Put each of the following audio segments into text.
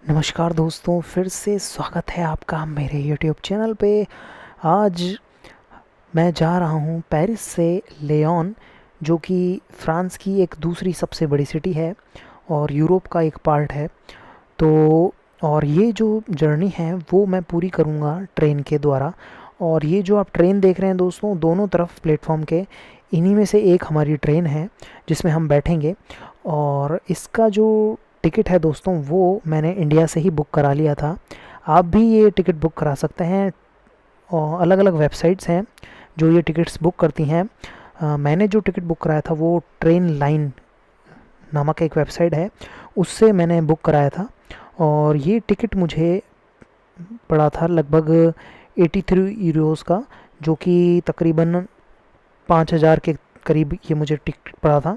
नमस्कार दोस्तों, फिर से स्वागत है आपका मेरे यूट्यूब चैनल पे। आज मैं जा रहा हूँ पेरिस से लियोन, जो कि फ्रांस की एक दूसरी सबसे बड़ी सिटी है और यूरोप का एक पार्ट है। तो और ये जो जर्नी है वो मैं पूरी करूँगा ट्रेन के द्वारा। और ये जो आप ट्रेन देख रहे हैं दोस्तों, दोनों तरफ प्लेटफॉर्म के इन्हीं में से एक हमारी ट्रेन है जिसमें हम बैठेंगे। और इसका जो टिकट है दोस्तों, वो मैंने इंडिया से ही बुक करा लिया था। आप भी ये टिकट बुक करा सकते हैं और अलग अलग वेबसाइट्स हैं जो ये टिकट्स बुक करती हैं। मैंने जो टिकट बुक कराया था वो ट्रेन लाइन नामक एक वेबसाइट है, उससे मैंने बुक कराया था। और ये टिकट मुझे पड़ा था लगभग 83 यूरोज़ का, जो कि तकरीबन 5,000 के करीब ये मुझे टिकट पड़ा था।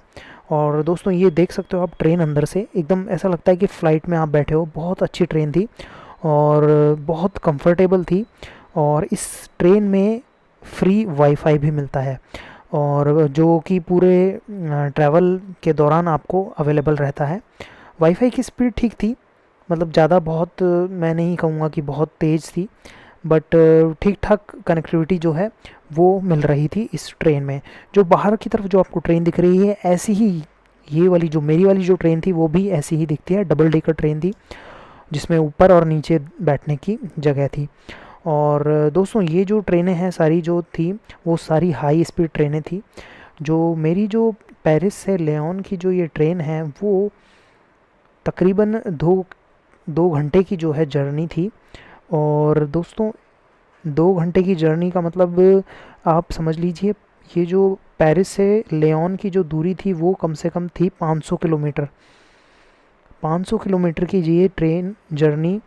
और दोस्तों ये देख सकते हो आप, ट्रेन अंदर से एकदम ऐसा लगता है कि फ़्लाइट में आप बैठे हो। बहुत अच्छी ट्रेन थी और बहुत कंफर्टेबल थी। और इस ट्रेन में फ्री वाईफाई भी मिलता है, और जो कि पूरे ट्रैवल के दौरान आपको अवेलेबल रहता है। वाईफाई की स्पीड ठीक थी, मतलब ज़्यादा बहुत मैं नहीं कहूँगा कि बहुत तेज़ थी, बट ठीक ठाक कनेक्टिविटी जो है वो मिल रही थी इस ट्रेन में। जो बाहर की तरफ जो आपको ट्रेन दिख रही है, ऐसी ही ये वाली जो मेरी वाली जो ट्रेन थी वो भी ऐसी ही दिखती है। डबल डेकर ट्रेन थी जिसमें ऊपर और नीचे बैठने की जगह थी। और दोस्तों ये जो ट्रेनें हैं सारी जो थी वो सारी हाई स्पीड ट्रेनें थी। जो मेरी जो पेरिस से लियोन की जो ये ट्रेन है वो तकरीबन दो घंटे की जो है जर्नी थी। और दोस्तों 2 घंटे की जर्नी का मतलब आप समझ लीजिए, ये जो पेरिस से लियोन की जो दूरी थी वो कम से कम थी 500 किलोमीटर। 500 किलोमीटर की ये ट्रेन जर्नी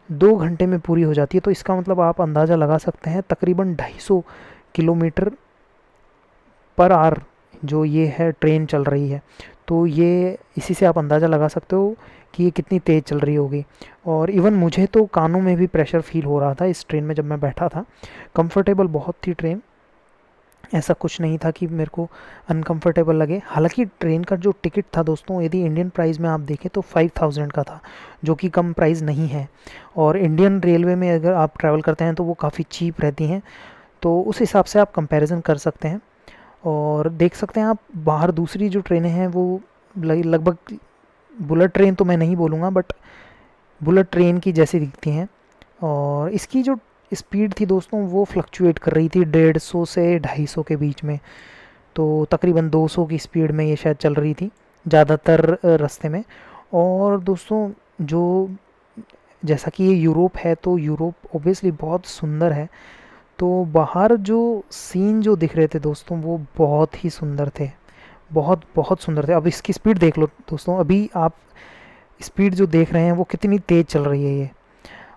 2 घंटे में पूरी हो जाती है। तो इसका मतलब आप अंदाज़ा लगा सकते हैं तकरीबन 250 किलोमीटर पर आवर जो ये है ट्रेन चल रही है। तो ये इसी से आप अंदाज़ा लगा सकते हो कि ये कितनी तेज़ चल रही होगी। और इवन मुझे तो कानों में भी प्रेशर फील हो रहा था इस ट्रेन में जब मैं बैठा था। कंफर्टेबल बहुत थी ट्रेन, ऐसा कुछ नहीं था कि मेरे को अनकंफर्टेबल लगे। हालांकि ट्रेन का जो टिकट था दोस्तों, यदि इंडियन प्राइस में आप देखें तो 5,000 का था, जो कि कम प्राइस नहीं है। और इंडियन रेलवे में अगर आप ट्रैवल करते हैं तो वो काफ़ी चीप रहती हैं, तो उस हिसाब से आप कंपैरिजन कर सकते हैं। और देख सकते हैं आप बाहर दूसरी जो ट्रेनें हैं वो लगभग बुलेट ट्रेन तो मैं नहीं बोलूँगा, बट बुलेट ट्रेन की जैसी दिखती हैं। और इसकी जो स्पीड थी दोस्तों वो फ्लक्चुएट कर रही थी 150 से 250 के बीच में। तो तकरीबन 200 की स्पीड में ये शायद चल रही थी ज़्यादातर रास्ते में। और दोस्तों जो जैसा कि ये यूरोप है, तो यूरोप ओबियसली बहुत सुंदर है। तो बाहर जो सीन जो दिख रहे थे दोस्तों वो बहुत ही सुंदर थे, बहुत बहुत सुंदर थे। अब इसकी स्पीड देख लो दोस्तों, अभी आप स्पीड जो देख रहे हैं वो कितनी तेज़ चल रही है ये।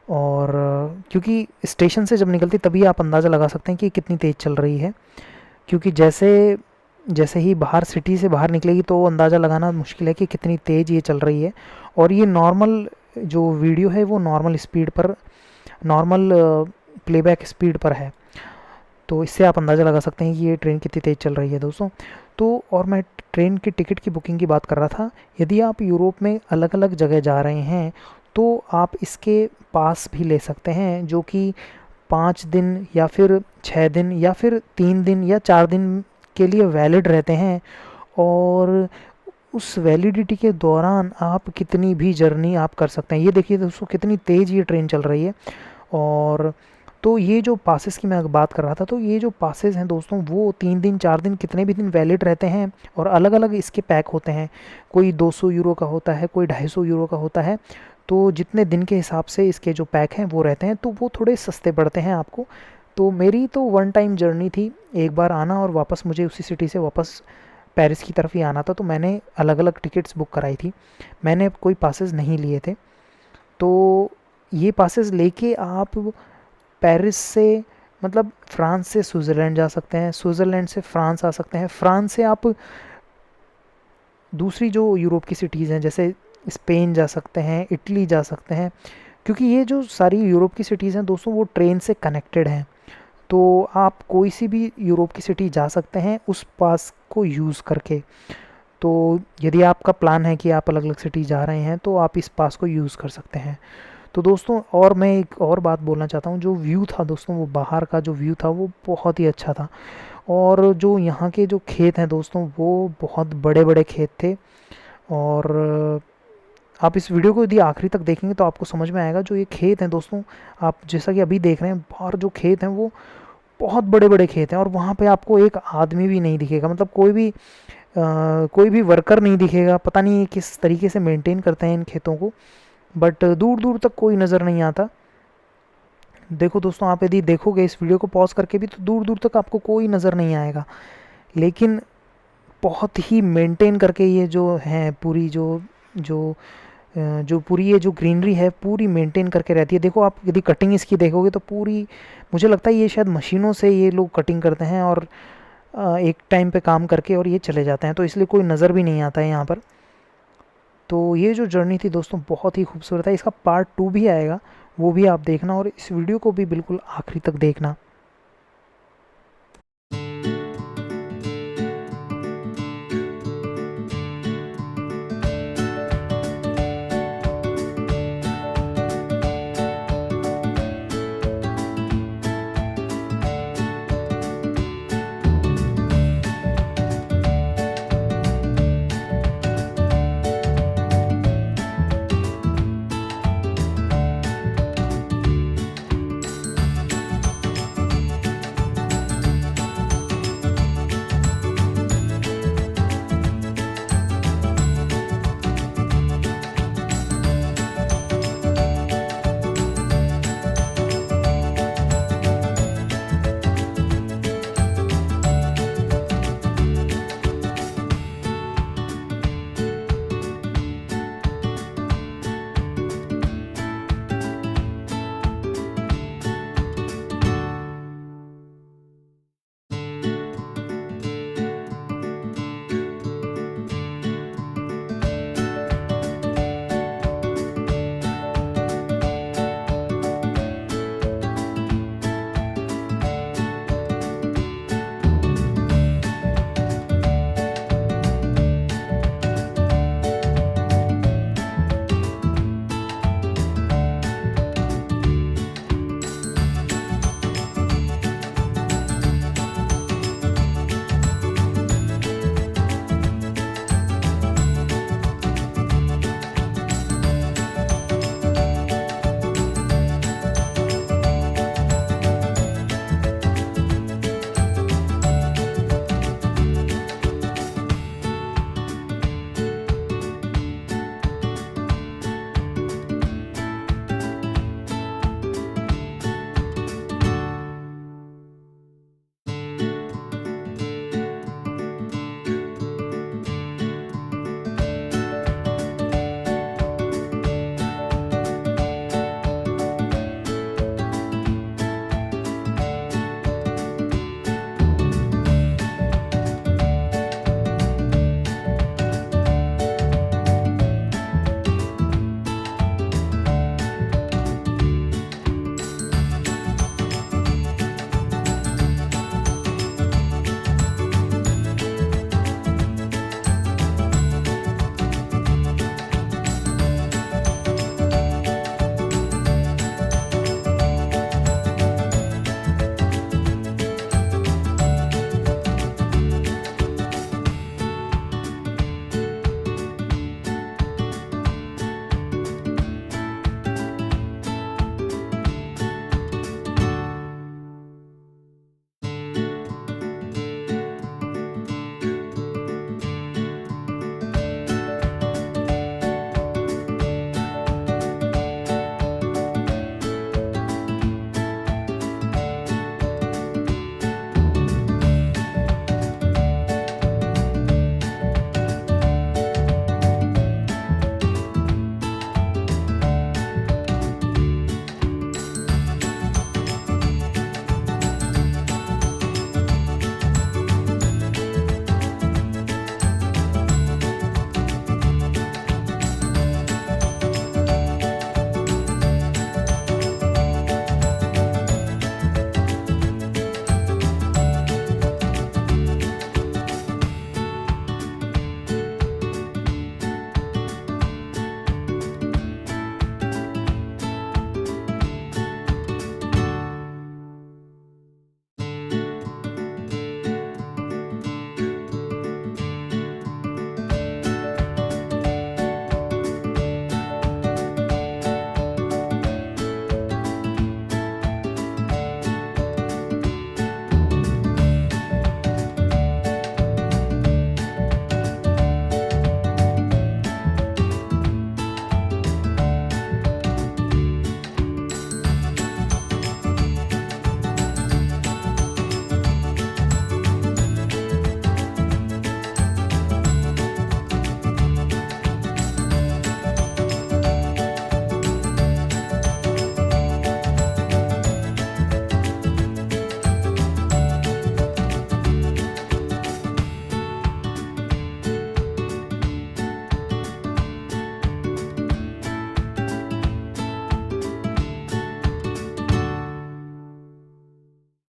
और क्योंकि स्टेशन से जब निकलती तभी आप अंदाज़ा लगा सकते हैं कि कितनी तेज़ चल रही है। क्योंकि जैसे जैसे ही बाहर सिटी से बाहर निकलेगी तो अंदाज़ा लगाना मुश्किल है कि कितनी तेज़ ये चल रही है। और ये नॉर्मल जो वीडियो है वो नॉर्मल स्पीड पर, नॉर्मल प्लेबैक स्पीड पर है। तो इससे आप अंदाज़ा लगा सकते हैं कि ये ट्रेन कितनी तेज़ चल रही है दोस्तों। तो और मैं ट्रेन की टिकट की बुकिंग की बात कर रहा था। यदि आप यूरोप में अलग अलग जगह जा रहे हैं तो आप इसके पास भी ले सकते हैं, जो कि 5 दिन या फिर 6 दिन या फिर 3 दिन या 4 दिन के लिए वैलिड रहते हैं। और उस वैलिडिटी के दौरान आप कितनी भी जर्नी आप कर सकते हैं। ये देखिए दोस्तों कितनी तेज़ ये ट्रेन चल रही है। और तो ये जो पासेस की मैं बात कर रहा था, तो ये जो पासेस हैं दोस्तों वो 3 दिन 4 दिन कितने भी दिन वैलिड रहते हैं। और अलग अलग इसके पैक होते हैं, कोई 200 यूरो का होता है, कोई 250 यूरो का होता है। तो जितने दिन के हिसाब से इसके जो पैक हैं वो रहते हैं, तो वो थोड़े सस्ते पड़ते हैं आपको। तो मेरी तो वन टाइम जर्नी थी, एक बार आना और वापस, मुझे उसी सिटी से वापस पेरिस की तरफ ही आना था। तो मैंने अलग अलग टिकट्स बुक कराई थी, मैंने कोई पासेस नहीं लिए थे। तो ये पासेस लेके आप पेरिस से, मतलब फ्रांस से स्विट्ज़रलैंड जा सकते हैं, स्विट्ज़रलैंड से फ्रांस आ सकते हैं, फ्रांस से आप दूसरी जो यूरोप की सिटीज़ हैं जैसे स्पेन जा सकते हैं, इटली जा सकते हैं। क्योंकि ये जो सारी यूरोप की सिटीज़ हैं दोस्तों वो ट्रेन से कनेक्टेड हैं। तो आप कोई सी भी यूरोप की सिटी जा सकते हैं उस पास को यूज़ करके। तो यदि आपका प्लान है कि आप अलग अलग सिटी जा रहे हैं तो आप इस पास को यूज़ कर सकते हैं। तो दोस्तों और मैं एक और बात बोलना चाहता हूँ, जो व्यू था दोस्तों, वो बाहर का जो व्यू था वो बहुत ही अच्छा था। और जो यहाँ के जो खेत हैं दोस्तों, वो बहुत बड़े बड़े खेत थे। और आप इस वीडियो को यदि आखिरी तक देखेंगे तो आपको समझ में आएगा, जो ये खेत हैं दोस्तों, आप जैसा कि अभी देख रहे हैं बाहर जो खेत हैं वो बहुत बड़े बड़े खेत हैं। और वहाँ पे आपको एक आदमी भी नहीं दिखेगा, मतलब कोई भी वर्कर नहीं दिखेगा। पता नहीं किस तरीके से मेंटेन करते हैं इन खेतों को, बट दूर दूर तक कोई नज़र नहीं आता। देखो दोस्तों, आप यदि देखोगे इस वीडियो को पॉज करके भी तो दूर दूर तक आपको कोई नज़र नहीं आएगा। लेकिन बहुत ही मेंटेन करके ये जो है पूरी जो जो पूरी ये जो ग्रीनरी है पूरी मेंटेन करके रहती है। देखो आप यदि कटिंग इसकी देखोगे तो पूरी, मुझे लगता है ये शायद मशीनों से ये लोग कटिंग करते हैं और एक टाइम पे काम करके और ये चले जाते हैं, तो इसलिए कोई नज़र भी नहीं आता है यहाँ पर। तो ये जो जर्नी थी दोस्तों बहुत ही खूबसूरत है। इसका पार्ट 2 भी आएगा, वो भी आप देखना और इस वीडियो को भी बिल्कुल आखिरी तक देखना।